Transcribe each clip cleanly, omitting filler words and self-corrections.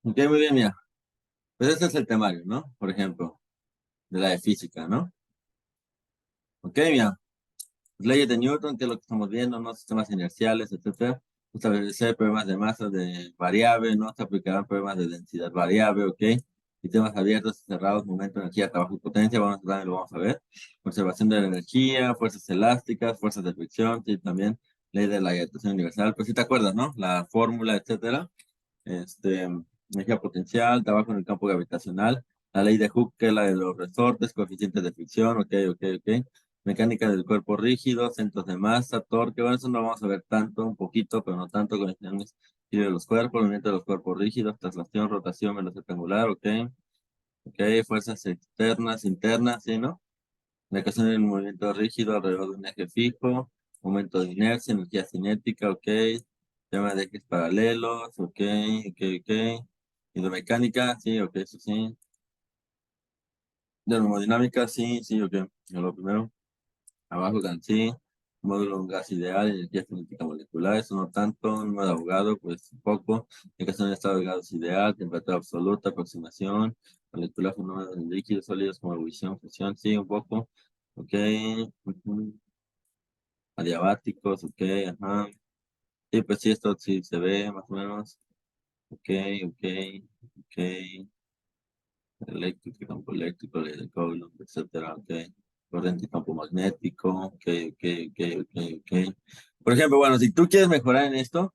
Ok, muy bien, mira. Pues este es el temario, ¿no? Por ejemplo, de la de física, ¿no? Ok, mira. Leyes de Newton, que es lo que estamos viendo, ¿no? Sistemas inerciales, etcétera. Establecer problemas de masa de variable, ¿no? Se aplicarán problemas de densidad variable, ¿ok? Sistemas abiertos y cerrados, momento, energía, trabajo y potencia, también lo vamos a ver. Conservación de la energía, fuerzas elásticas, fuerzas de fricción, sí, también ley de la gravitación universal. Pues sí te acuerdas, ¿no? La fórmula, etcétera. Energía potencial, trabajo en el campo gravitacional, la ley de Hooke, que es la de los resortes, coeficientes de fricción, ok. Mecánica del cuerpo rígido, centros de masa, torque, bueno, eso no lo vamos a ver tanto, un poquito, pero no tanto, conexiones de los cuerpos, movimiento de los cuerpos rígidos, traslación, rotación, velocidad angular, ok, fuerzas externas, internas, ¿sí, no? La ecuación del movimiento rígido alrededor de un eje fijo, momento de inercia, energía cinética, ok. Tema de ejes paralelos, ok. Hidromecánica, sí, ok, eso sí. Termodinámica, sí, ok. Lo primero, abajo, sí. Módulo de un gas ideal, energía cinética molecular, eso no tanto. Número de abogado, pues poco. Ecuación de estado de gases ideal, temperatura absoluta, aproximación. Molecular, fenómeno de líquidos sólidos como ebullición, fusión, sí, un poco. Ok. Ujú. Adiabáticos, ok, ajá. Sí, pues sí, esto sí se ve más o menos. Ok, ok, ok. Eléctrico, campo eléctrico, ley de Coulomb, etcétera, ok. Corriente y campo magnético, ok. Por ejemplo, bueno, si tú quieres mejorar en esto,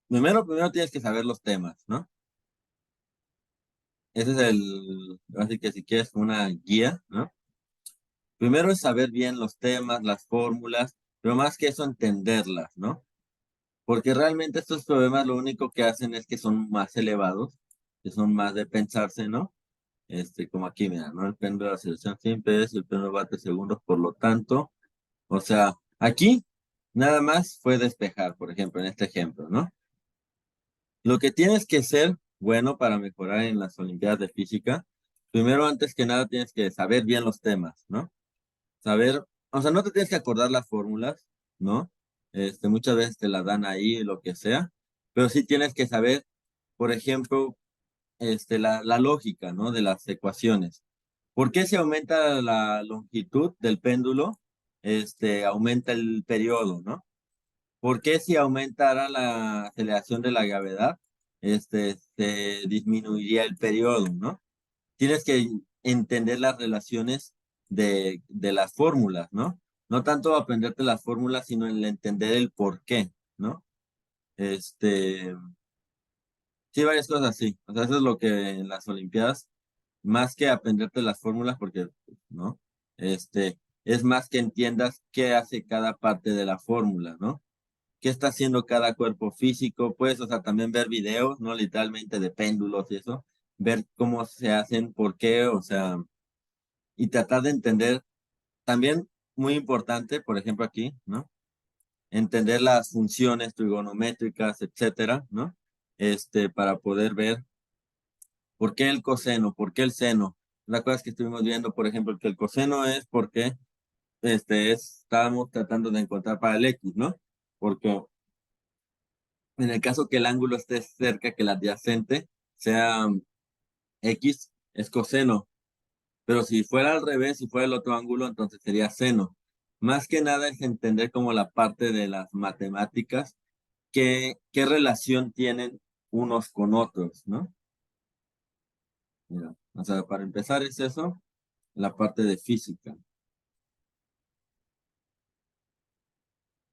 primero tienes que saber los temas, ¿no? Ese es así que si quieres una guía, ¿no? Primero es saber bien los temas, las fórmulas, pero más que eso entenderlas, ¿no? Porque realmente estos problemas lo único que hacen es que son más elevados, que son más de pensarse, ¿no? Como aquí, mira, ¿no? El péndulo de aceleración simple es el péndulo de vatios segundos, por lo tanto, o sea, aquí nada más fue despejar, por ejemplo, en este ejemplo, ¿no? Lo que tienes que ser bueno para mejorar en las Olimpiadas de Física, primero, antes que nada, tienes que saber bien los temas, ¿no? Saber, o sea, no te tienes que acordar las fórmulas, ¿no? Muchas veces te las dan ahí, lo que sea, pero sí tienes que saber, por ejemplo, la lógica, ¿no? De las ecuaciones. ¿Por qué si aumenta la longitud del péndulo, aumenta el periodo, ¿no? ¿Por qué si aumentara la aceleración de la gravedad, se disminuiría el periodo, ¿no? Tienes que entender las relaciones de las fórmulas, ¿no? No tanto aprenderte las fórmulas, sino el entender el por qué, ¿no? Este, sí, varias cosas así. O sea, eso es lo que en las Olimpiadas, más que aprenderte las fórmulas, porque, ¿no? Es más que entiendas qué hace cada parte de la fórmula, ¿no? ¿Qué está haciendo cada cuerpo físico? Pues, o sea, también ver videos, ¿no? Literalmente de péndulos y eso, ver cómo se hacen, por qué, o sea, y tratar de entender también, muy importante, por ejemplo aquí, ¿no? Entender las funciones trigonométricas, etcétera, ¿no? Para poder ver por qué el coseno, por qué el seno. La cosa es que estuvimos viendo, por ejemplo, que el coseno es porque, estábamos tratando de encontrar para el X, ¿no? Porque en el caso que el ángulo esté cerca que el adyacente sea X, es coseno. Pero si fuera al revés, si fuera el otro ángulo, entonces sería seno. Más que nada es entender como la parte de las matemáticas, qué relación tienen unos con otros, ¿no? Mira, o sea, para empezar es eso, la parte de física.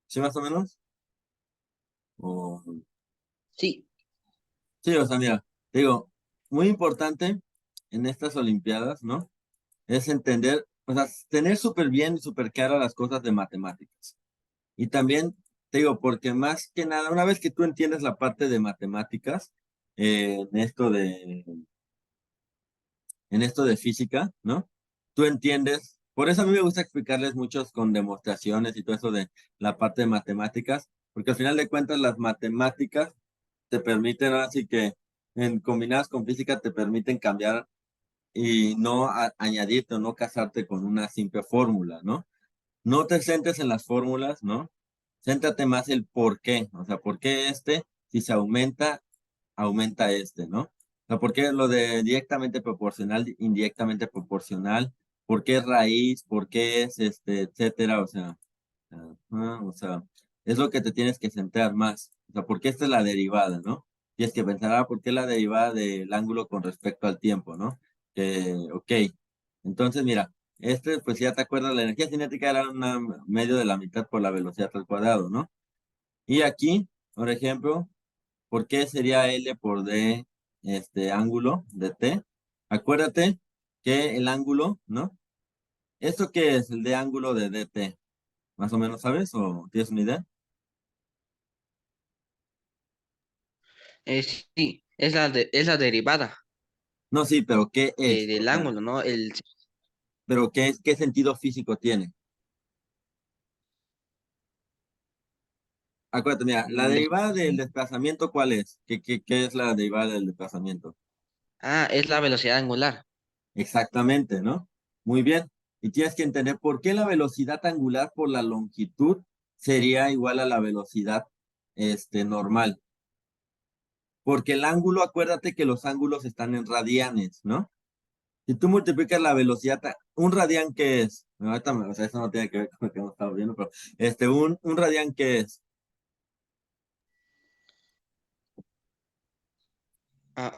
¿Sí, más o menos? O, Sí, sí, o sea, mira, digo, muy importante en estas Olimpiadas, ¿no? Es entender, o sea, tener súper bien y súper claras las cosas de matemáticas. Y también, te digo, porque más que nada, una vez que tú entiendes la parte de matemáticas, en esto de física, ¿no? Tú entiendes, por eso a mí me gusta explicarles muchos con demostraciones y todo eso de la parte de matemáticas, porque al final de cuentas las matemáticas te permiten, así que en combinadas con física te permiten cambiar y no añadirte o no casarte con una simple fórmula, ¿no? No te centres en las fórmulas, ¿no? Céntrate más el por qué, o sea, por qué si se aumenta, aumenta ¿no? O sea, ¿por qué lo de directamente proporcional, indirectamente proporcional? ¿Por qué es raíz? ¿Por qué es etcétera? O sea, es lo que te tienes que centrar más. O sea, ¿por qué esta es la derivada, no? Tienes que pensar, ¿por qué la derivada del ángulo con respecto al tiempo, no? Ok. Entonces, mira, pues ya te acuerdas, la energía cinética era una medio de la mitad por la velocidad al cuadrado, ¿no? Y aquí, por ejemplo, ¿por qué sería L por D ángulo de T? Acuérdate que el ángulo, ¿no? ¿Esto qué es el de ángulo de DT? ¿Más o menos sabes o tienes una idea? Sí, es la derivada No, sí, pero ¿qué es? O del sea, ángulo, ¿no? pero ¿qué sentido físico tiene? Acuérdate, mira, la mm, derivada del desplazamiento, ¿cuál es? ¿Qué es la derivada del desplazamiento? es la velocidad angular. Exactamente, ¿no? Muy bien. Y tienes que entender por qué la velocidad angular por la longitud sería igual a la velocidad normal. Porque el ángulo, acuérdate que los ángulos están en radianes, ¿no? Si tú multiplicas la velocidad, un radián, ¿qué es? No, o sea, eso no tiene que ver con lo que hemos estado viendo, pero un radián, ¿qué es?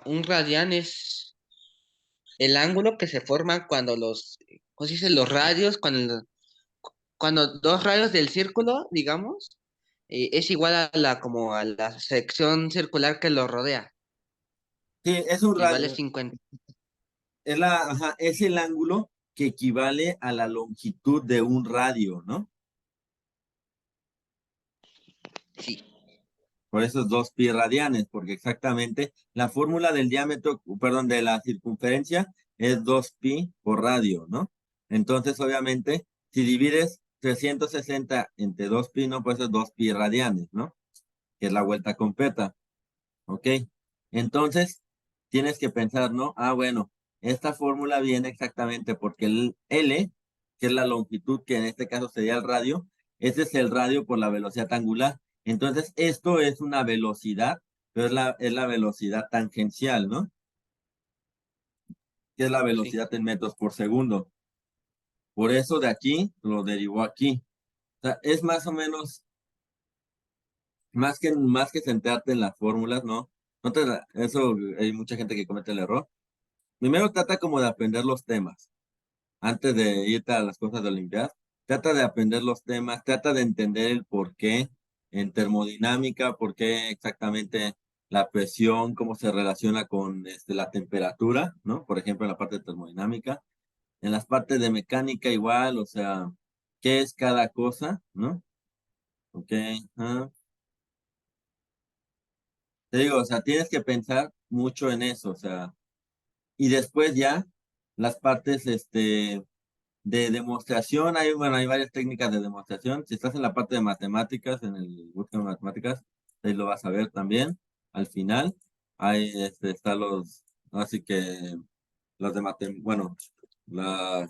Un radián es el ángulo que se forma cuando ¿cómo se dice? Los radios, cuando dos radios del círculo, digamos, es igual a como a la sección circular que lo rodea. Sí, es un Igual es radio, 50. es el ángulo que equivale a la longitud de un radio, ¿no? Sí, Por eso es 2 pi radianes, porque exactamente la fórmula del diámetro, perdón, de la circunferencia es 2 pi por radio, ¿no? Entonces, obviamente, si divides 360 entre 2 pi, no, pues es 2 pi radianes, ¿no? Que es la vuelta completa, ¿ok? Entonces, tienes que pensar, ¿no? Bueno, esta fórmula viene exactamente porque el L, que es la longitud, que en este caso sería el radio, ese es el radio por la velocidad angular. Entonces, esto es una velocidad, pero es la velocidad tangencial, ¿no? Que es la sí. velocidad en metros por segundo. Por eso de aquí lo derivó aquí. O sea, es más o menos, más que centrarte en las fórmulas, ¿no? Eso hay mucha gente que comete el error. Primero trata como de aprender los temas. Antes de irte a las cosas de Olimpiadas, trata de aprender los temas, trata de entender el por qué en termodinámica, por qué exactamente la presión, cómo se relaciona con la temperatura, ¿no? Por ejemplo, en la parte de termodinámica. En las partes de mecánica igual, o sea, qué es cada cosa, ¿no? Ok, te digo, o sea, tienes que pensar mucho en eso, o sea, y después ya las partes, de demostración, bueno, hay varias técnicas de demostración. Si estás en la parte de matemáticas, en el bootcamp de matemáticas, ahí lo vas a ver también. Al final, ahí están así que las bueno, las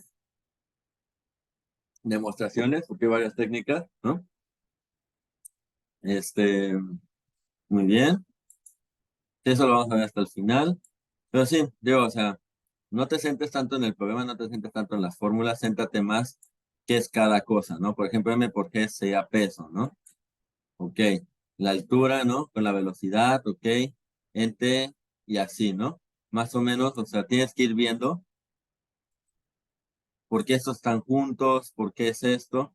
demostraciones, porque hay varias técnicas, ¿no? Este, muy bien. Eso lo vamos a ver hasta el final. Pero sí, digo, o sea, no te centres tanto en el problema, no te centres tanto en las fórmulas, céntrate más qué es cada cosa, ¿no? Por ejemplo, M por G sea peso, ¿no? Ok, la altura, ¿no? Con la velocidad, ok, ente y así, ¿no? Más o menos, o sea, tienes que ir viendo por qué estos están juntos, por qué es esto,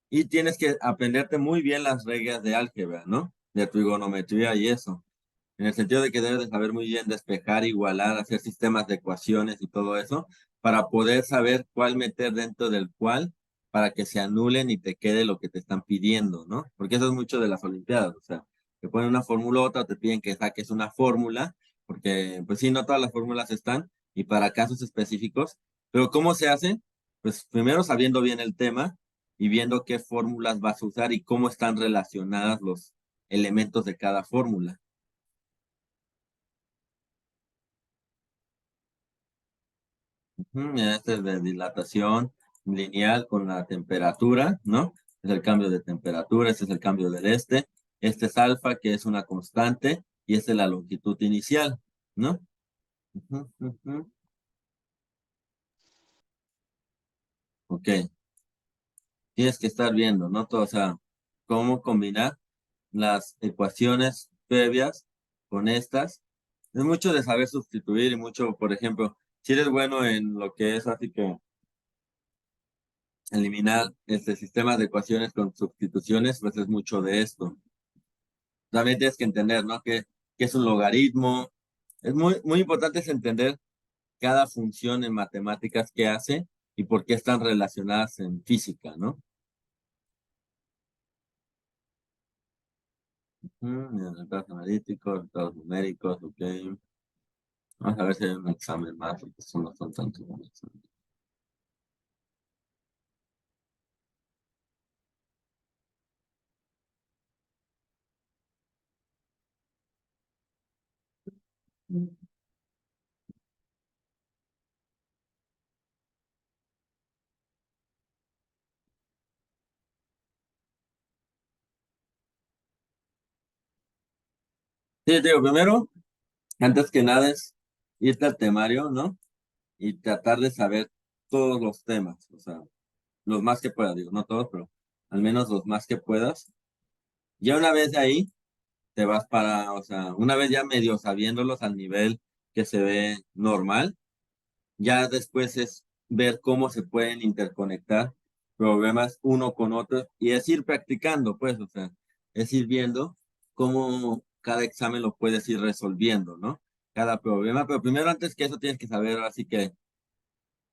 y tienes que aprenderte muy bien las reglas de álgebra, ¿no? De trigonometría y eso, en el sentido de que debes de saber muy bien despejar, igualar, hacer sistemas de ecuaciones y todo eso, para poder saber cuál meter dentro del cual, para que se anulen y te quede lo que te están pidiendo, ¿no? Porque eso es mucho de las Olimpiadas, o sea, te ponen una fórmula otra, te piden que saques una fórmula, porque pues sí, no todas las fórmulas están, y para casos específicos, pero ¿cómo se hace? Pues primero sabiendo bien el tema y viendo qué fórmulas vas a usar y cómo están relacionadas los elementos de cada fórmula. Este es de dilatación lineal con la temperatura, ¿no? Es el cambio de temperatura, este es el cambio del este. Este es alfa, que es una constante, y esta es la longitud inicial, ¿no? Ujú, ujú. Ok, tienes que estar viendo, ¿no? Todo, o sea, cómo combinar las ecuaciones previas con estas. Es mucho de saber sustituir y mucho, por ejemplo, si eres bueno en lo que es así que eliminar este sistemas de ecuaciones con sustituciones, pues es mucho de esto. También tienes que entender, ¿no? ¿Qué es un logaritmo? Es muy importante es entender cada función en matemáticas que hace y por qué están relacionadas en física, ¿no? Resultados analíticos, resultados numéricos, ok. Vamos a ver si hay un examen más, porque eso no son tantos exámenes. Sí, te digo, primero, antes que nada es irte al temario, ¿no? Y tratar de saber todos los temas, o sea, los más que puedas, digo, no todos, pero al menos los más que puedas. Ya una vez de ahí, te vas para, o sea, una vez ya medio sabiéndolos al nivel que se ve normal, ya después es ver cómo se pueden interconectar problemas uno con otro y es ir practicando, pues, o sea, es ir viendo cómo cada examen lo puedes ir resolviendo, ¿no? Cada problema, pero primero antes que eso tienes que saber así que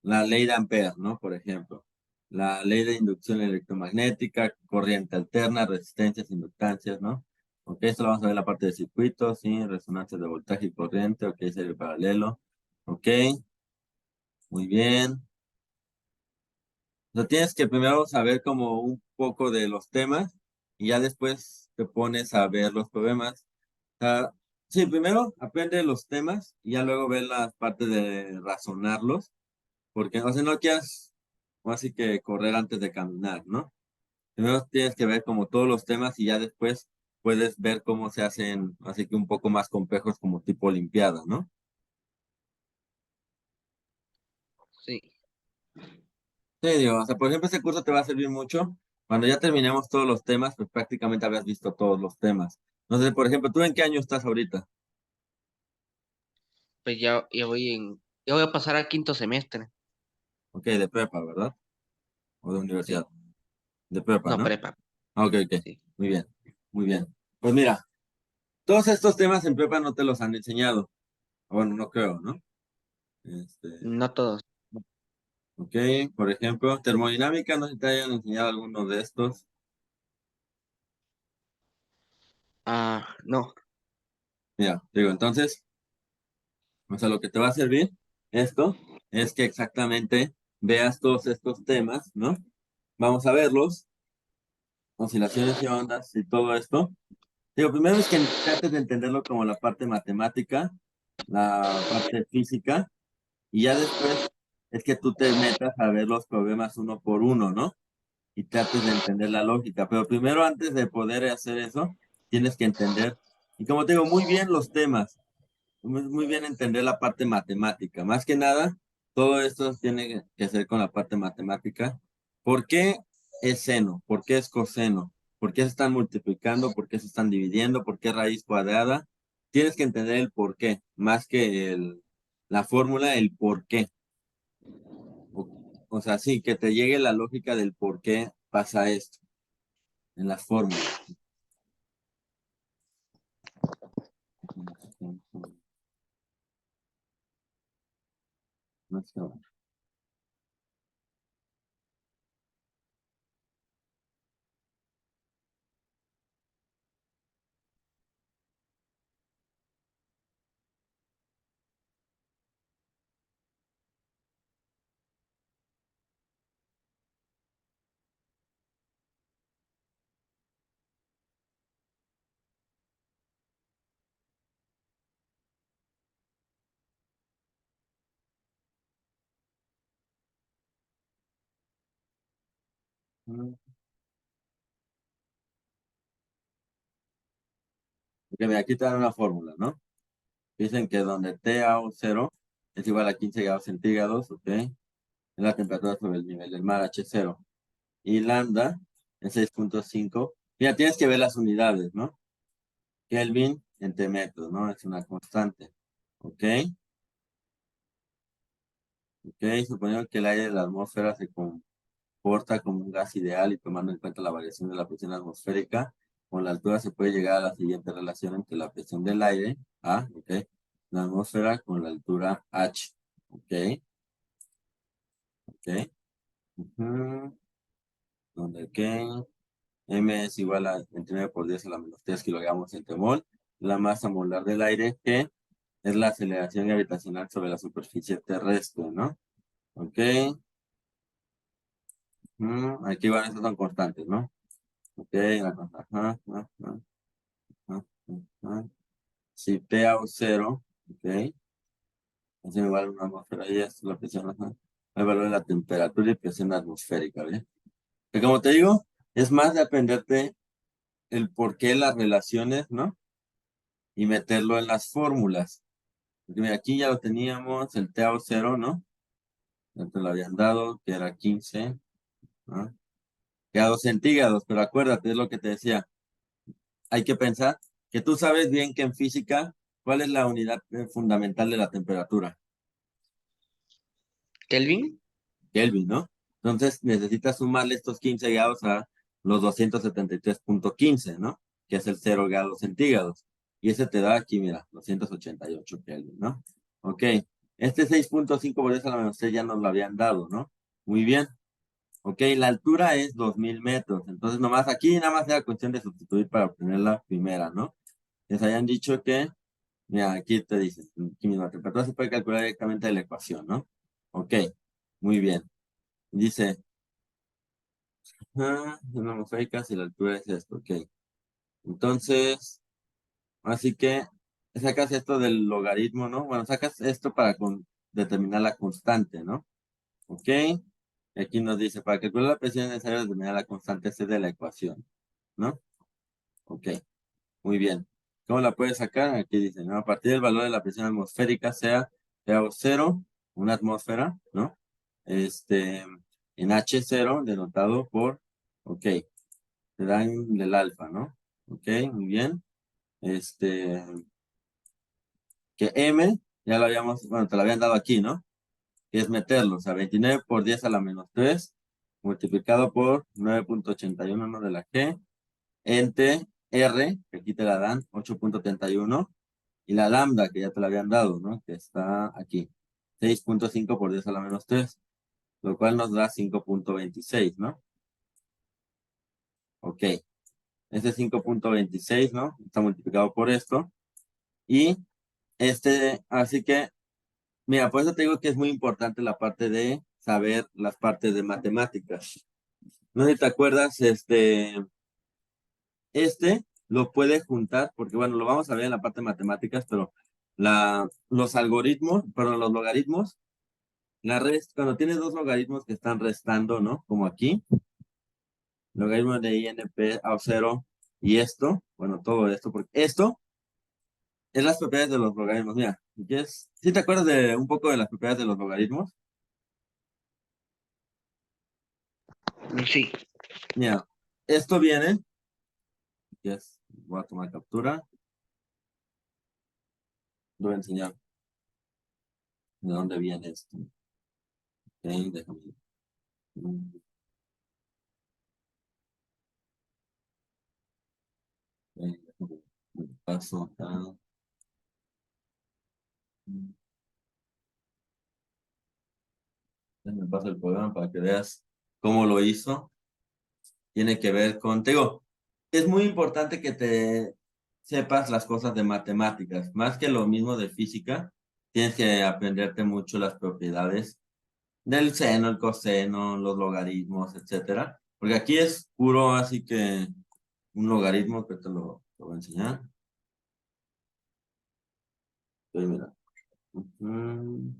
la ley de Ampère, ¿no? Por ejemplo, la ley de inducción electromagnética, corriente alterna, resistencias, inductancias, ¿no? Ok, esto lo vamos a ver en la parte de circuitos, sí, resonancias de voltaje y corriente, ok, serie paralelo, ok, muy bien. Lo tienes que primero saber como un poco de los temas y ya después te pones a ver los problemas. O sea, sí, primero aprende los temas y ya luego ver las partes de razonarlos, porque o sea, no quieras o así que correr antes de caminar, ¿no? Primero tienes que ver como todos los temas y ya después puedes ver cómo se hacen, así que un poco más complejos como tipo olimpiada, ¿no? Sí. Sí, digo, o sea, por ejemplo, este curso te va a servir mucho. Cuando ya terminemos todos los temas, pues prácticamente habías visto todos los temas. No sé, por ejemplo, ¿tú en qué año estás ahorita? Pues ya voy a pasar al quinto semestre. Ok, de prepa, ¿verdad? O de universidad. Sí. De prepa, No, ¿no? prepa. Ah, ok, ok. Sí. Muy bien, muy bien. Pues mira, todos estos temas en prepa no te los han enseñado. Bueno, no creo, ¿no? Este, No todos. ok, por ejemplo, termodinámica, no sé si te hayan enseñado alguno de estos. Ah, no. Mira, digo, entonces, o sea, lo que te va a servir esto es que exactamente veas todos estos temas, ¿no? Vamos a verlos, oscilaciones y ondas y todo esto. Digo, primero es que trates de entenderlo como la parte matemática, la parte física, y ya después es que tú te metas a ver los problemas uno por uno, ¿no? Y trates de entender la lógica. Pero primero, antes de poder hacer eso, tienes que entender, y como te digo, muy bien los temas, muy bien entender la parte matemática. Más que nada, todo esto tiene que ser con la parte matemática. ¿Por qué es seno? ¿Por qué es coseno? ¿Por qué se están multiplicando? ¿Por qué se están dividiendo? ¿Por qué raíz cuadrada? Tienes que entender el por qué, más que la fórmula, el por qué. O, o sea, sí, que te llegue la lógica del por qué pasa esto en las fórmulas. No sé. Porque mira, aquí te dan una fórmula, ¿no? Dicen que donde T a 0 es igual a 15 grados centígrados, ¿ok? Es la temperatura sobre el nivel del mar, H0. Y lambda es 6.5. Ya tienes que ver las unidades, ¿no? Kelvin entre metros, ¿no? Es una constante, ¿ok? Ok, suponiendo que el aire de la atmósfera se comporta como un gas ideal y tomando en cuenta la variación de la presión atmosférica, con la altura se puede llegar a la siguiente relación entre la presión del aire, A, ok, la atmósfera con la altura H, ok, ok, ujú, donde que M es igual a 29 por 10 a la menos 3 kilogramos entre mol, la masa molar del aire, que es la aceleración gravitacional sobre la superficie terrestre, ¿no? Ok, aquí van, estas son constantes, ¿no? Ok, ajá, ajá, ajá, ajá, ajá. Si PaO 0, ok, es igual a una atmósfera y es la presión, ajá, el valor de la temperatura y presión atmosférica, ¿bien? Que como te digo, es más de aprenderte el por qué las relaciones, ¿no? Y meterlo en las fórmulas. Porque mira, aquí ya lo teníamos, el TaO 0, ¿no? Ya te lo habían dado, que era 15, ¿no? Grados centígrados, pero acuérdate, es lo que te decía, hay que pensar que tú sabes bien que en física, ¿cuál es la unidad fundamental de la temperatura? ¿Kelvin? Kelvin, ¿no? Entonces necesitas sumarle estos 15 grados a los 273.15, ¿no? Que es el 0 grados centígrados. Y ese te da aquí, mira, 288 Kelvin, ¿no? Ok. Este 6.5 por eso a la menos 6 ya nos lo habían dado, ¿no? Muy bien. Ok, la altura es 2000 metros. Entonces, nomás aquí, nada más era cuestión de sustituir para obtener la primera, ¿no? Les hayan dicho que, mira, aquí te dice, aquí mismo, la temperatura se puede calcular directamente de la ecuación, ¿no? Ok, muy bien. Dice, son atmosféricas y la altura es esto, ok. Entonces, así que sacas esto del logaritmo, ¿no? Bueno, sacas esto para determinar la constante, ¿no? Ok. Y aquí nos dice, para calcular la presión es necesario determinar la constante C de la ecuación, ¿no? Ok, muy bien. ¿Cómo la puedes sacar? Aquí dice, ¿no? A partir del valor de la presión atmosférica, sea 0, una atmósfera, ¿no? Este, en H0, denotado por, ok, te dan el alfa, ¿no? Ok, muy bien. Este, que M, ya lo habíamos, bueno, te lo habían dado aquí, ¿no? Que es meterlo, o sea, 29 por 10 a la menos 3, multiplicado por 9.81, ¿no? De la G, entre R, que aquí te la dan, 8.31, y la lambda, que ya te la habían dado, ¿no? Que está aquí, 6.5 por 10 a la menos 3, lo cual nos da 5.26, ¿no? Ok, ese 5.26, ¿no? Está multiplicado por esto, y así que, mira, por eso te digo que es muy importante la parte de saber las partes de matemáticas. No sé si te acuerdas, lo puede juntar, porque bueno, lo vamos a ver en la parte de matemáticas, pero los algoritmos, perdón, los logaritmos, cuando tienes dos logaritmos que están restando, ¿no? Como aquí, logaritmo de INP a 0 y esto, bueno, todo esto, porque esto es las propiedades de los logaritmos. Mira, ¿sí te acuerdas de un poco de las propiedades de los logaritmos? Sí. Mira, esto viene, voy a tomar captura, voy a enseñar de dónde viene esto. Ok, déjame. Déjame, paso acá. Me paso el programa para que veas cómo lo hizo. Tiene que ver contigo. Es muy importante que te sepas las cosas de matemáticas, más que lo mismo de física. Tienes que aprenderte mucho las propiedades del seno, el coseno, los logaritmos, etcétera. Porque aquí es puro, así que un logaritmo que te voy a enseñar. Estoy mira. Ujú.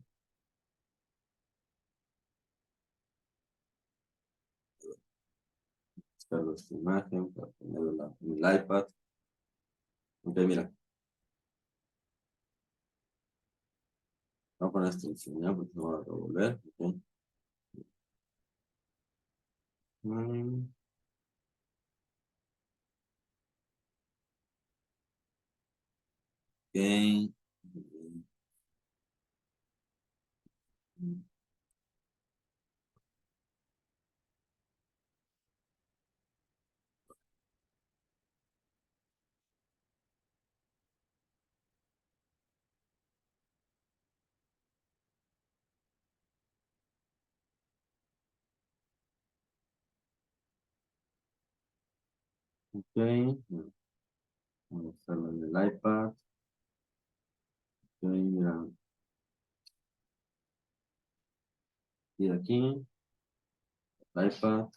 Descargo esta imagen para ponerla en el iPad. Ok, mira. Voy a poner esta señal porque no va a revolver. Ok. Mm, ok. Ok. Vamos a hacerlo en el iPad. Ok, mira. Y aquí, el iPad.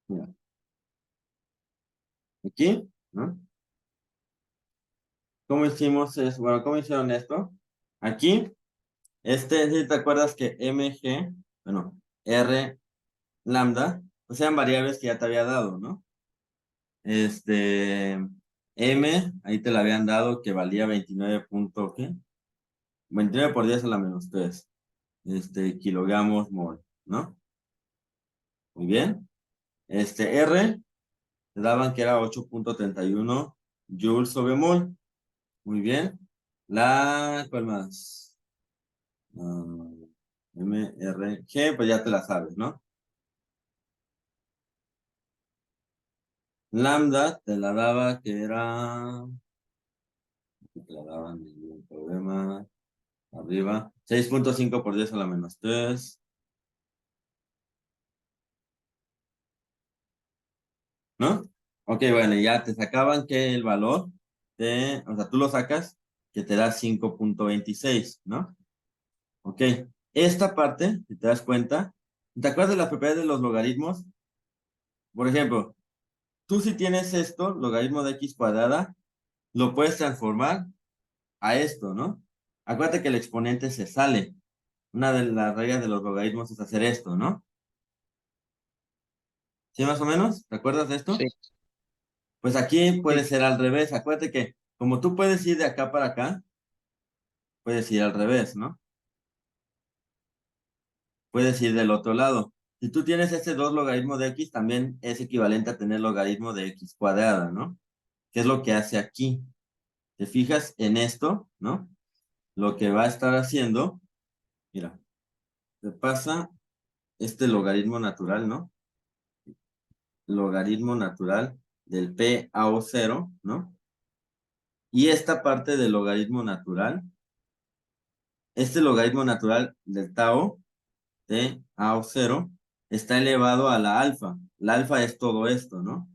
Mira. Aquí, ¿no? ¿Cómo hicimos eso? Bueno, ¿cómo hicieron esto? Aquí, si te acuerdas que MG, bueno, R, lambda, pues sean variables que ya te había dado, ¿no? Este, M, ahí te la habían dado que valía 29 punto, ¿qué? 29 por 10 a la menos 3, kilogramos mol, ¿no? Muy bien. R, te daban que era 8.31 joules sobre mol. Muy bien. ¿Cuál más? Ah, MRG, pues ya te la sabes, ¿no? Lambda te la daba que era, te la daban ningún problema, arriba, 6.5 por 10 a la menos 3, ¿no? Ok, bueno, ya te sacaban que el valor o sea, tú lo sacas, que te da 5.26, ¿no? Ok, esta parte, si te das cuenta, ¿te acuerdas de las propiedades de los logaritmos? Por ejemplo, tú si tienes esto, logaritmo de x cuadrada, lo puedes transformar a esto, ¿no? Acuérdate que el exponente se sale. Una de las reglas de los logaritmos es hacer esto, ¿no? ¿Sí, más o menos? ¿Te acuerdas de esto? Sí, Pues aquí puede sí, ser al revés. Acuérdate que como tú puedes ir de acá para acá, puedes ir al revés, ¿no? Puedes ir del otro lado. Si tú tienes ese 2 logaritmo de x, también es equivalente a tener logaritmo de x cuadrada, ¿no? ¿Qué es lo que hace aquí? Te fijas en esto, ¿no? Lo que va a estar haciendo, mira, te pasa este logaritmo natural, ¿no? Logaritmo natural del P a o 0, ¿no? Y esta parte del logaritmo natural, este logaritmo natural del tau de a o 0 está elevado a la alfa. La alfa es todo esto, ¿no?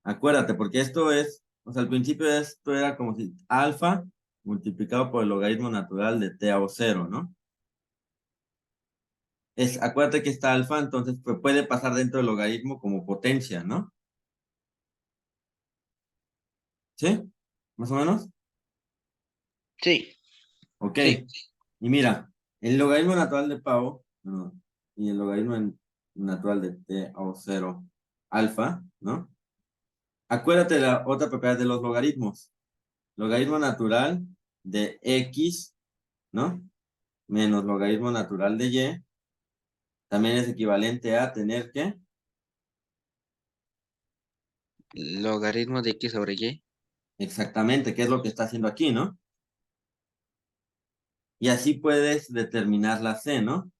Acuérdate, porque esto es, o sea, al principio esto era como si alfa multiplicado por el logaritmo natural de t a o 0, ¿no? Acuérdate que está alfa, entonces pues, puede pasar dentro del logaritmo como potencia, ¿no? ¿Sí? ¿Más o menos? sí, Ok. sí. Y mira, el logaritmo natural de Pau, bueno, y el logaritmo natural de t a o 0 alfa, ¿no? Acuérdate de la otra propiedad de los logaritmos. Logaritmo natural de x, ¿no? Menos logaritmo natural de y, también es equivalente a tener que, Logaritmo de x sobre y. exactamente, qué es lo que está haciendo aquí, ¿no? Y así puedes determinar la c, ¿no?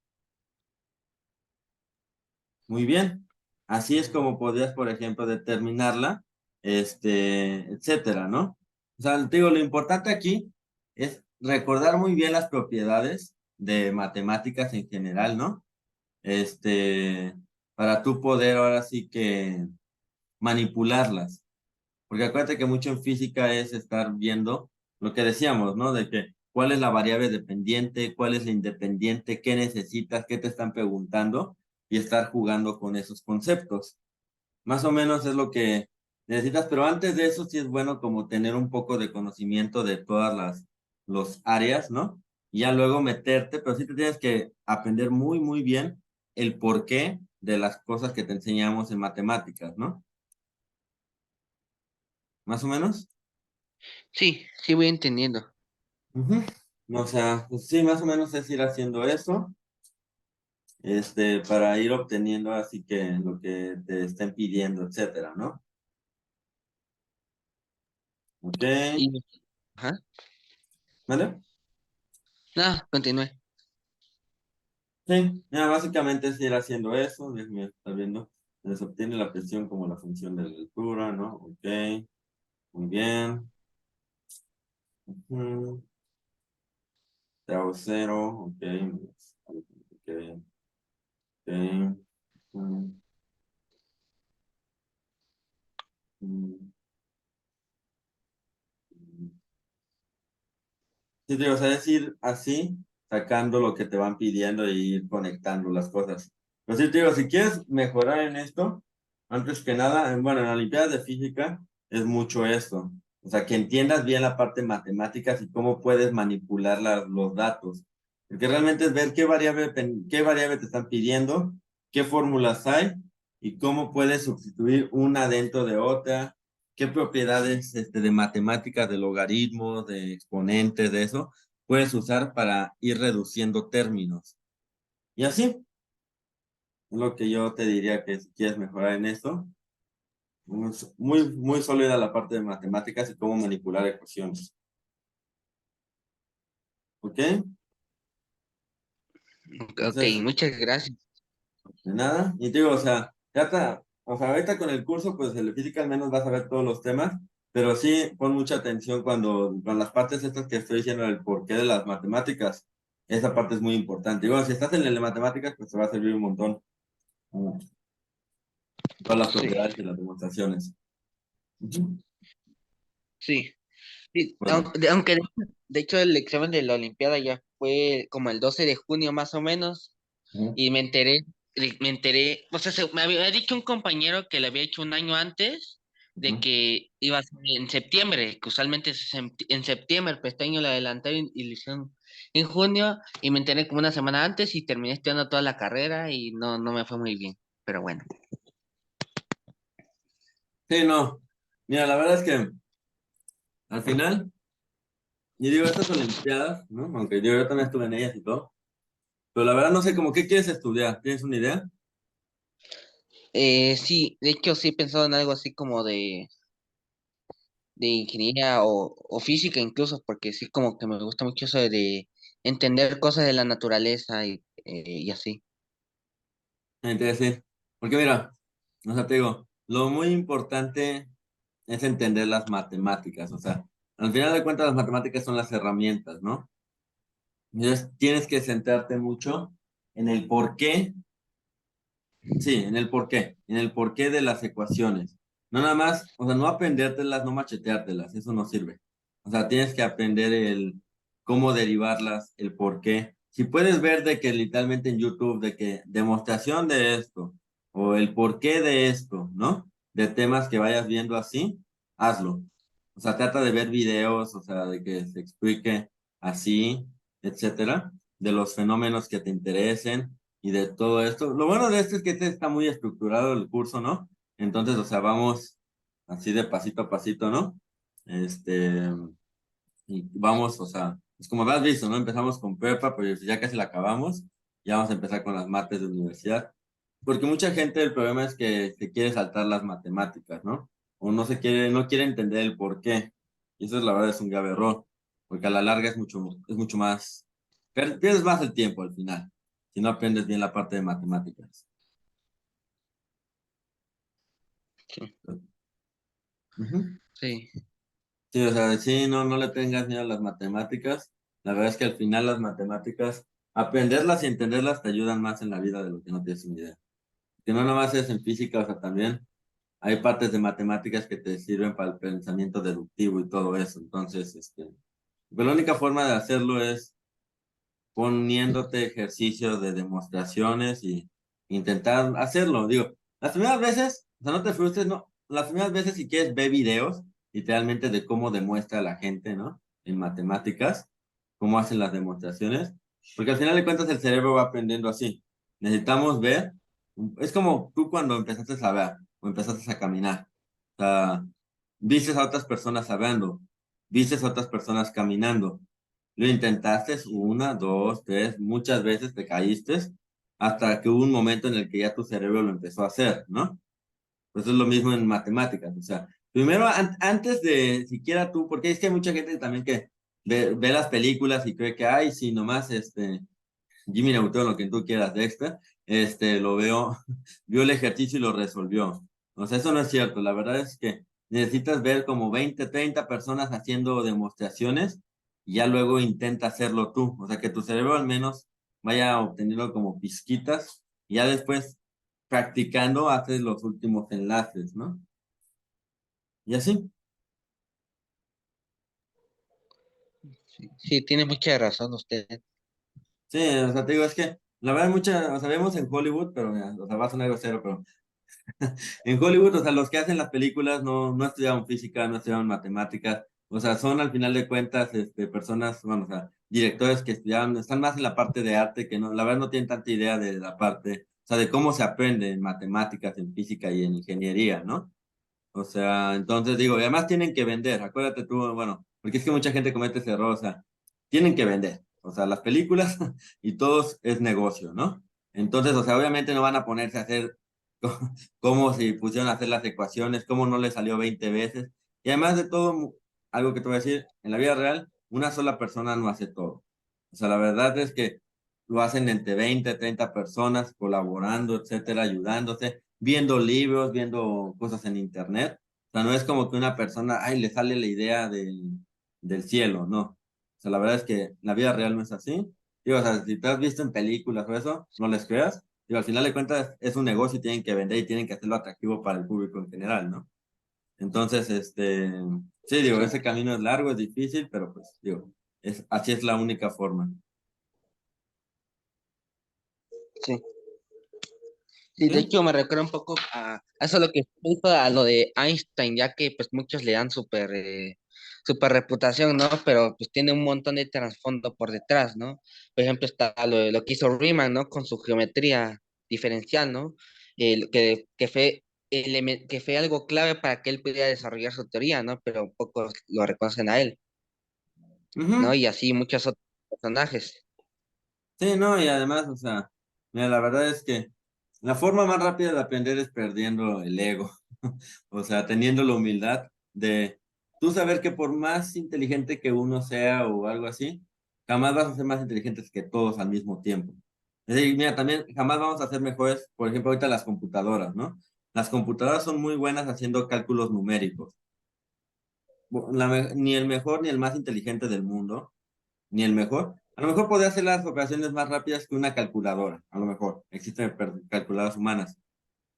Muy bien. Así es como podrías, por ejemplo, determinarla, etcétera, ¿no? O sea, te digo, lo importante aquí es recordar muy bien las propiedades de matemáticas en general, ¿no? Para tú poder ahora sí que manipularlas. Porque acuérdate que mucho en física es estar viendo lo que decíamos, ¿no? De que cuál es la variable dependiente, cuál es la independiente, qué necesitas, qué te están preguntando y estar jugando con esos conceptos. Más o menos es lo que necesitas, pero antes de eso sí es bueno como tener un poco de conocimiento de todas los áreas, ¿no? Y ya luego meterte, pero sí te tienes que aprender muy, muy bien el por qué de las cosas que te enseñamos en matemáticas, ¿no? ¿Más o menos? Sí, sí voy entendiendo. Ujú. O sea, pues sí, más o menos es ir haciendo eso, para ir obteniendo así que lo que te estén pidiendo, etcétera, ¿no? Ok, Y, ajá, ¿vale? nada, continúe. Sí, ya básicamente es ir haciendo eso, déjame estar viendo. Se obtiene la presión como la función de la altura, ¿no? Ok, muy bien. Ujú. Te hago cero, ok, ok, ok. Mm, mm, mm. Sí, digo, o sea, es ir así, sacando lo que te van pidiendo e ir conectando las cosas. Pero sí, te digo, si quieres mejorar en esto, antes que nada, bueno, en la Olimpiada de Física es mucho esto. O sea, que entiendas bien la parte de matemáticas y cómo puedes manipular los datos. Porque realmente es ver qué variable te están pidiendo, qué fórmulas hay y cómo puedes sustituir una dentro de otra, qué propiedades de matemáticas, de logaritmos, de exponentes, de eso, puedes usar para ir reduciendo términos. Y así, es lo que yo te diría que si quieres mejorar en esto, muy sólida la parte de matemáticas y cómo manipular ecuaciones. ¿Ok? Ok, Entonces, muchas gracias. de nada. Y te digo, o sea, ya está, o sea, ahorita con el curso, pues el de física al menos vas a ver todos los temas, pero sí pon mucha atención con las partes estas que estoy diciendo, el porqué de las matemáticas. Esa parte es muy importante. Y bueno, si estás en el de matemáticas, pues te va a servir un montón. mm, Todas las Sí, propiedades y las demostraciones. Ujú. sí. Sí, Bueno. aunque de hecho el examen de la Olimpiada ya fue como el 12 de junio más o menos, Ujú, y me enteré, o sea, me había dicho un compañero que le había hecho un año antes de ujú. que iba a ser en septiembre, que usualmente es en septiembre, pero este año lo adelantaron y lo hicieron en junio, y me enteré como una semana antes y terminé estudiando toda la carrera y no me fue muy bien, pero bueno. Sí, no. Mira, la verdad es que al final, yo digo, estas Olimpiadas, ¿no? Aunque yo también estuve en ellas y todo, pero la verdad no sé cómo qué quieres estudiar. ¿Tienes una idea? Sí, de hecho sí he pensado en algo así como de ingeniería o física incluso, porque sí como que me gusta mucho eso de entender cosas de la naturaleza y así. Te decir. Porque mira, o sea, te digo, lo muy importante es entender las matemáticas. O sea, al final de cuentas las matemáticas son las herramientas, ¿no? Entonces tienes que centrarte mucho en el por qué. Sí, en el porqué de las ecuaciones. No nada más, o sea, no aprendértelas, no macheteártelas, eso no sirve. O sea, tienes que aprender el cómo derivarlas, el porqué. Si puedes ver de que literalmente en YouTube, de que demostración de esto, o el porqué de esto, ¿no? De temas que vayas viendo así, hazlo. O sea, trata de ver videos, o sea, de que se explique así, etcétera, de los fenómenos que te interesen y de todo esto. Lo bueno de esto es que este está muy estructurado el curso, ¿no? Entonces, o sea, vamos así de pasito a pasito, ¿no? Este, y vamos, o sea, es como has visto, ¿no? Empezamos con prepa, pues ya casi la acabamos, ya vamos a empezar con las mates de universidad. Porque mucha gente el problema es que se quiere saltar las matemáticas, ¿no? O no quiere entender el por qué. Y eso es la verdad es un grave error, porque a la larga es mucho más, pierdes más el tiempo al final, si no aprendes bien la parte de matemáticas. Sí, Ujú. sí, Sí, o sea, sí, no le tengas miedo a las matemáticas. La verdad es que al final las matemáticas, aprenderlas y entenderlas te ayudan más en la vida de lo que no tienes ni idea. Que no nomás es en física, o sea, también hay partes de matemáticas que te sirven para el pensamiento deductivo y todo eso. Entonces, pero la única forma de hacerlo es poniéndote ejercicios de demostraciones y intentar hacerlo. Digo, las primeras veces, o sea, no te frustres, no, las primeras veces si quieres ver videos, literalmente de cómo demuestra la gente, ¿no? En matemáticas, cómo hacen las demostraciones, porque al final de cuentas el cerebro va aprendiendo así. Necesitamos ver Es como tú cuando empezaste a ver o empezaste a caminar. O sea, vistes a otras personas hablando, vistes a otras personas caminando. Lo intentaste una, dos, tres, muchas veces te caíste hasta que hubo un momento en el que ya tu cerebro lo empezó a hacer, ¿no? Pues es lo mismo en matemáticas. O sea, primero, antes de siquiera tú, porque es que hay mucha gente también que ve las películas y cree que, ay, sí, nomás Jimmy Neutron, lo que tú quieras, Dexter, lo veo, vio el ejercicio y lo resolvió. O sea, eso no es cierto. La verdad es que necesitas ver como 20, 30 personas haciendo demostraciones y ya luego intenta hacerlo tú. O sea, que tu cerebro al menos vaya obteniendo como pizquitas y ya después practicando haces los últimos enlaces, ¿no? Y así. Sí, sí, tiene mucha razón usted. Sí, o sea, te digo, es que la verdad mucha, o sea, vemos en Hollywood, pero, mira, o sea, va a sonar grosero, pero en Hollywood, o sea, los que hacen las películas no estudiaron física, no estudiaron matemáticas, o sea, son al final de cuentas, personas, bueno, o sea, directores que estudiaron, están más en la parte de arte que no, la verdad no tienen tanta idea de la parte, o sea, de cómo se aprende en matemáticas, en física y en ingeniería, ¿no? O sea, entonces digo, y además tienen que vender, acuérdate tú, bueno, porque es que mucha gente comete ese error, o sea, tienen que vender, o sea, las películas y todos es negocio, ¿no? Entonces, o sea, obviamente no van a ponerse a hacer como si pusieron a hacer las ecuaciones, cómo no le salió 20 veces. Y además de todo, algo que te voy a decir, en la vida real, una sola persona no hace todo. O sea, la verdad es que lo hacen entre 20, 30 personas colaborando, etcétera, ayudándose, viendo libros, viendo cosas en internet. O sea, no es como que una persona, ay, le sale la idea del cielo, no. O sea, la verdad es que la vida real no es así. Digo, o sea, si te has visto en películas o eso, no les creas. Digo, al final de cuentas es un negocio y tienen que vender y tienen que hacerlo atractivo para el público en general, ¿no? Entonces, sí, digo, Sí, ese camino es largo, es difícil, pero pues, digo, así es la única forma. sí. Sí, de ¿Sí? hecho me recuerda un poco a eso lo que dijo a lo de Einstein, ya que pues muchos le dan súper reputación, ¿no? Pero pues tiene un montón de trasfondo por detrás, ¿no? Por ejemplo, está lo que hizo Riemann, ¿no? Con su geometría diferencial, ¿no? Que fue algo clave para que él pudiera desarrollar su teoría, ¿no? Pero pocos lo reconocen a él, ¿no? Ujú. Y así muchos otros personajes. Sí, no, y además, o sea, mira, la verdad es que la forma más rápida de aprender es perdiendo el ego, o sea, teniendo la humildad de tú saber que por más inteligente que uno sea o algo así, jamás vas a ser más inteligentes que todos al mismo tiempo. Es decir, mira, también jamás vamos a ser mejores, por ejemplo, ahorita las computadoras, ¿no? Las computadoras son muy buenas haciendo cálculos numéricos. Ni el mejor ni el más inteligente del mundo ni el mejor. A lo mejor podría hacer las operaciones más rápidas que una calculadora. A lo mejor existen calculadoras humanas.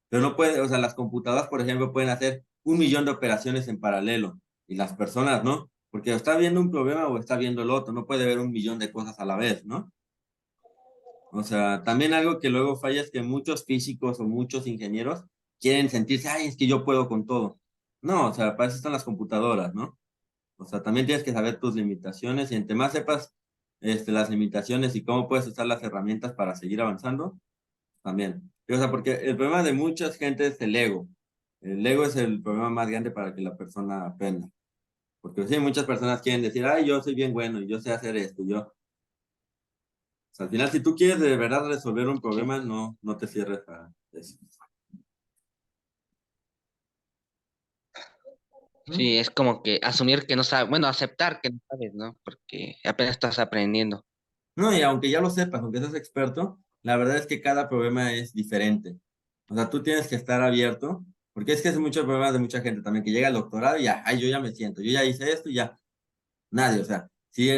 Pero no puede, o sea, las computadoras, por ejemplo, pueden hacer 1 millón de operaciones en paralelo. Y las personas, ¿no? Porque o está viendo un problema o está viendo el otro. No puede ver 1 millón de cosas a la vez, ¿no? O sea, también algo que luego falla es que muchos físicos o muchos ingenieros quieren sentirse, ay, es que yo puedo con todo. No, o sea, para eso están las computadoras, ¿no? O sea, también tienes que saber tus limitaciones y entre más sepas las limitaciones y cómo puedes usar las herramientas para seguir avanzando, también. O sea, porque el problema de mucha gente es el ego. El ego es el problema más grande para que la persona aprenda. Porque sí, muchas personas quieren decir, ay, yo soy bien bueno y yo sé hacer esto. Yo, o sea, al final, si tú quieres de verdad resolver un Sí. problema, no te cierres a eso. ¿Mm? Sí, es como que asumir que no sabes, bueno, aceptar que no sabes, ¿no? Porque apenas estás aprendiendo. No, y aunque ya lo sepas, aunque seas experto, la verdad es que cada problema es diferente. O sea, tú tienes que estar abierto, porque es que es mucho problema de mucha gente también, que llega al doctorado y ya, ay, yo ya me siento, yo ya hice esto y ya, nadie, o sea,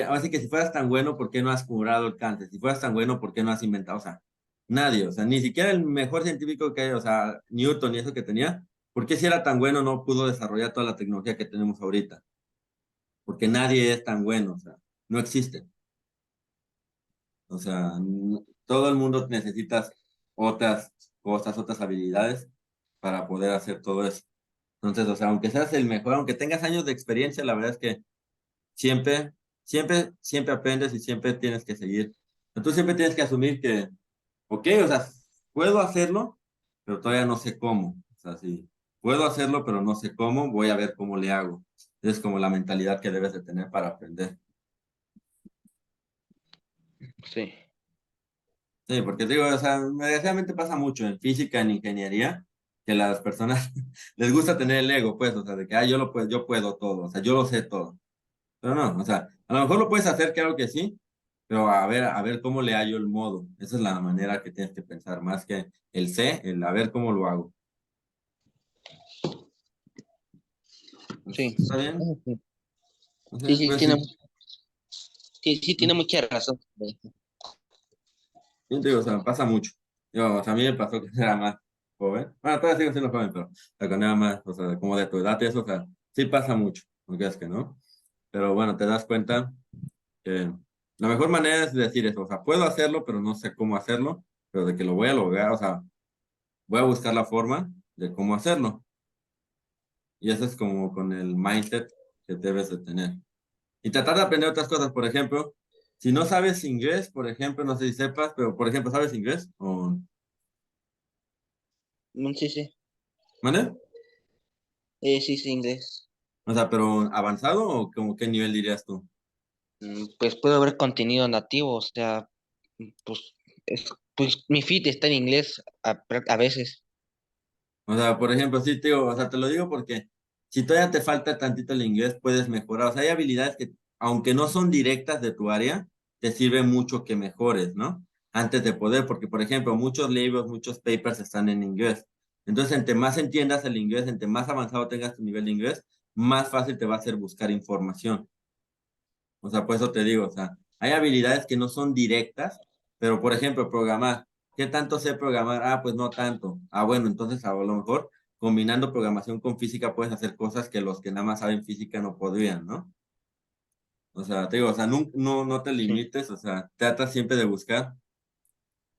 así que si fueras tan bueno, ¿por qué no has curado el cáncer? Si fueras tan bueno, ¿por qué no has inventado? O sea, nadie, o sea, ni siquiera el mejor científico que hay, o sea, Newton y eso que tenía, ¿por qué si era tan bueno no pudo desarrollar toda la tecnología que tenemos ahorita? Porque nadie es tan bueno, o sea, no existe. O sea, todo el mundo necesita otras cosas, otras habilidades para poder hacer todo eso. Entonces, o sea, aunque seas el mejor, aunque tengas años de experiencia, la verdad es que siempre aprendes y siempre tienes que seguir. Entonces, siempre tienes que asumir que, ok, o sea, puedo hacerlo, pero todavía no sé cómo. O sea, sí, puedo hacerlo, pero no sé cómo, voy a ver cómo le hago. Es como la mentalidad que debes de tener para aprender. Sí. Sí, porque digo, o sea, desgraciadamente pasa mucho en física, en ingeniería, que las personas les gusta tener el ego, pues, o sea, de que, yo lo puedo, yo puedo todo, o sea, yo lo sé todo. Pero no, o sea, a lo mejor lo puedes hacer, claro que sí, pero a ver cómo le hallo el modo. Esa es la manera que tienes que pensar, más que el sé, el a ver cómo lo hago. Pues, Sí. ¿está bien? Sí, Entonces, sí, pues sí, sí, tiene mucha razón. yo te digo, o sea, pasa mucho. Yo, o sea, a mí me pasó que era más joven. Bueno, todavía sigo siendo joven, pero o sea, cuando era más, o sea, como de tu edad y eso, o sea, sí pasa mucho, no creas que no. Pero bueno, te das cuenta que la mejor manera es decir eso, o sea, puedo hacerlo, pero no sé cómo hacerlo, pero de que lo voy a lograr, o sea, voy a buscar la forma de cómo hacerlo. Y eso es como con el mindset que debes de tener. Y tratar de aprender otras cosas, por ejemplo, si no sabes inglés, por ejemplo, no sé si sepas, pero por ejemplo, ¿sabes inglés? ¿O, Sí, sí. ¿vale? Sí, sí, inglés. O sea, pero avanzado o como qué nivel dirías tú? Pues puedo ver contenido nativo, o sea, pues, pues mi feed está en inglés a veces. O sea, por ejemplo, sí, te digo, o sea, te lo digo porque si todavía te falta tantito el inglés, puedes mejorar. O sea, hay habilidades que, aunque no son directas de tu área, te sirve mucho que mejores, ¿no? Antes de poder, porque, por ejemplo, muchos libros, muchos papers están en inglés. Entonces, entre más entiendas el inglés, entre más avanzado tengas tu nivel de inglés, más fácil te va a hacer buscar información. O sea, por eso te digo, o sea, hay habilidades que no son directas, pero por ejemplo, programar. ¿Qué tanto sé programar? Ah, pues no tanto. Ah, bueno, entonces a lo mejor combinando programación con física puedes hacer cosas que los que nada más saben física no podrían, ¿no? O sea, te digo, o sea, no te Sí, limites, o sea, trata siempre de buscar.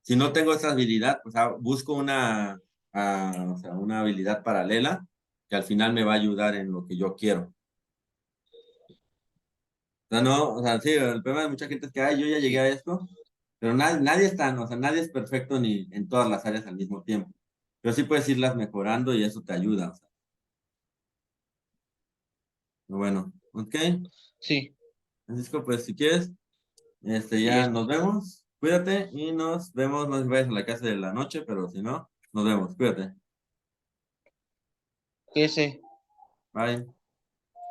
Si no tengo esa habilidad, pues busco o sea, una habilidad paralela que al final me va a ayudar en lo que yo quiero. O sea, no, o sea, sí, el problema de mucha gente es que, ay, yo ya llegué sí, a esto, pero nadie es tan, o sea, nadie es perfecto ni en todas las áreas al mismo tiempo. Pero sí puedes irlas mejorando y eso te ayuda. O sea, bueno, ok. sí, Francisco, pues si quieres, sí, ya nos vemos. Cuídate y nos vemos. No sé si vayas a la casa de la noche, pero si no, nos vemos. Cuídate. ese. Bye.